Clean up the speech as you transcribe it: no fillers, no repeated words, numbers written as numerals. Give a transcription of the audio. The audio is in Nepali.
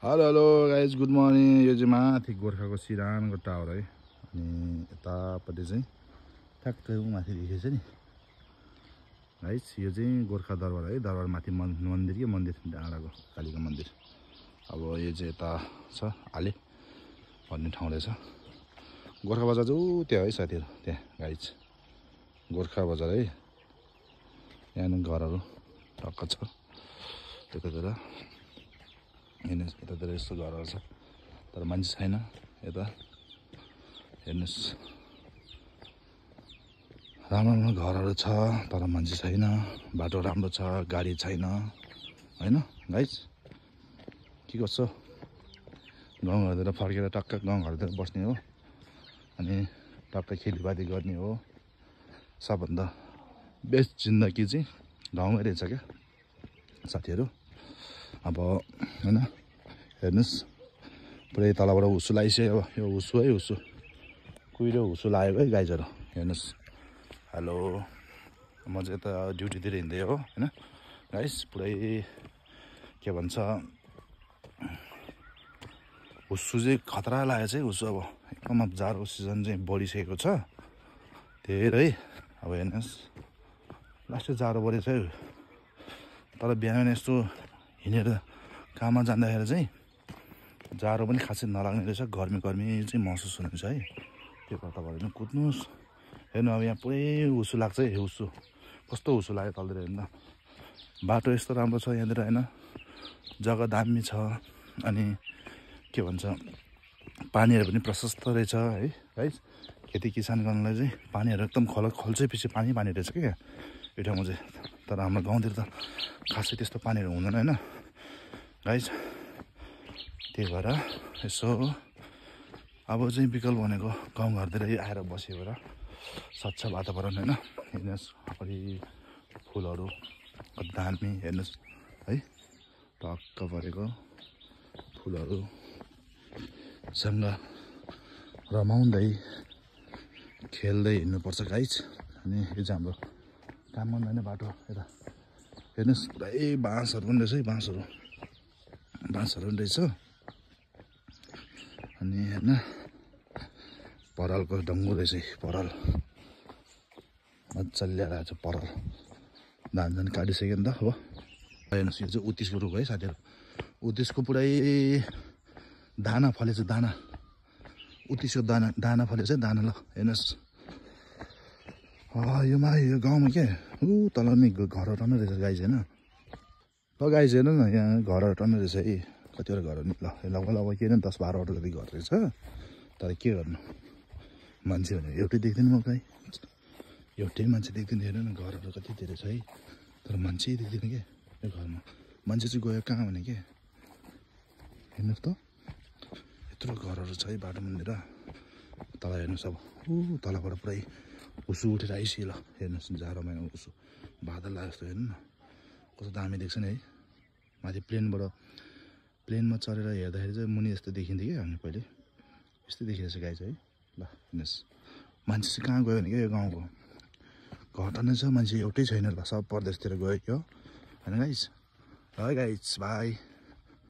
Hello hello guys good morning. यो चाहिँ माथि गोर्खाको सिरानको टावर है। अनि यतापट्टि चाहिँ ठ्याक्कै माथि देखेछ नि गाइज, यो चाहिँ गोर्खा दरबार है। दरबार माथि मन्दिर के मन्दिर डाँडाको कालीको मन्दिर। अब यो चाहिँ यता छ आले भन्ने ठाउँ रहेछ। गोर्खा बजार चाहिँ ऊ त्यहाँ है साथीहरू, त्यहाँ गाइज गोर्खा बजार है। यहाँ घरहरू टक्क छ त्यतातिर, यतातिर यस्तो घरहरू छ तर मान्छे छैन। यता हेर्नुहोस् राम्रो राम्रो घरहरू छ तर मान्छे छैन। बाटो राम्रो छ, गाडी छैन होइन गाइज। के गर्छ गाउँघरतिर फर्केर टक्क गाउँघरतिर बस्ने हो अनि टक्क खेतीपाती गर्ने हो। सबभन्दा बेस्ट जिन्दगी चाहिँ गाउँमै रहेछ क्या साथीहरू। अब होइन हेर्नुहोस् पुरै तलबाट हुसु लगाइसक्यो। यो हुसु है, हुसु कुहिरो हुसु लागेको है गाइजहरू। हेर्नुहोस् हेलो, म चाहिँ यता ड्युटीतिर हिँड्दै हो होइन गाइस। पुरै के भन्छ हुसु चाहिँ खतरा लागेको छ है हुसु। अब एकदम अब जाडो सिजन चाहिँ बढिसकेको छ धेरै। अब हेर्नुहोस् लास्टै जाडो बढेको छ है। तर बिहान यस्तो हिँडेर काममा जाँदाखेरि चाहिँ जाडो पनि खासै नलाग्ने रहेछ। गर्मी चाहिँ महसुस हुनुहुन्छ है। त्यो कता भएर कुद्नुहोस्। हेर्नु अब यहाँ पुरै हुसु लाग्छ है। हुसु कस्तो हुसु लाग्यो तलतिर हेर्नु। बाटो यस्तो राम्रो छ यहाँतिर होइन, जग्गा दामी छ। अनि के भन्छ पानीहरू पनि प्रशस्त रहेछ है गाइस। खेती किसान गर्नलाई चाहिँ पानीहरू एकदम खल्छै पछि पानी रहेछ क्या यो ठाउँमा चाहिँ। तर हाम्रो गाउँतिर त खासै त्यस्तो पानीहरू हुँदैन होइन गाइस। त्यही भएर यसो अब चाहिँ विकल्प भनेको गाउँघरतिर आएर बस्यो भएर स्वच्छ वातावरण होइन। हेर्नुहोस् अगाडि फुलहरू कति दामी हेर्नुहोस् है। टक्क परेको फुलहरूसँग रमाउँदै खेल्दै हिँड्नुपर्छ गाइज। अनि यो चाहिँ हाम्रो काम गर्दैन बाटो। यता हेर्नुहोस् पुरै बाँसहरू पनि रहेछ है, बाँसहरू पनि रहेछ। अनि होइन परालको डङ्गु रहेछ है, पराल मजाले ल्याएर आएको छ पराल। धान काटिसक्यो नि त। अब हेर्नुहोस् यो चाहिँ उत्तिसको रुख है साथीहरू। उत्तिसको पुरै दाना फलेछ, दाना उत्तिसको दाना फलेछ दाना। ल हेर्नुहोस् यो गाउँमा के ऊ तल नि घरहरू टन्नै रहेछ गाइज होइन। ल गाइज हेर्नु न यहाँ घरहरू टन्नै रहेछ है। कतिवटा घरहरू नि लगभग के अरे 10-12वटा जति घर रहेछ। तर के गर्नु मान्छे भनेर एउटै देख्दैन म गाई, एउटै मान्छे देख्दैन। हेर्नु न घरहरू कति धेरै छ है तर मान्छे देख्दैन क्या यो घरमा। मान्छे चाहिँ गयो कहाँ भने के हेर्नुहोस् त यत्रो घरहरू छ है बाटो मन्दिर। तल हेर्नुहोस् अब तलबाट पुरै हुसु उठेर आइसक्यो। ल हेर्नुहोस् जाडो महिनाको हुसु बादल आयो जस्तो हेर्नु न कस्तो दामी देख्छ नि है। माथि प्लेनमा चढेर हेर्दाखेरि चाहिँ मुनि यस्तो देखिन्थ्यो क्या हामी पहिले, यस्तै देखिरहेछ गाई चाहिँ है। ल हेर्नुहोस् मान्छे चाहिँ कहाँ गयो भने क्या यो गाउँको घर टन्नै छ, मान्छे एउटै छैन। ल सब परदेशतिर गयो होइन गाइज। ल गाइज बाई।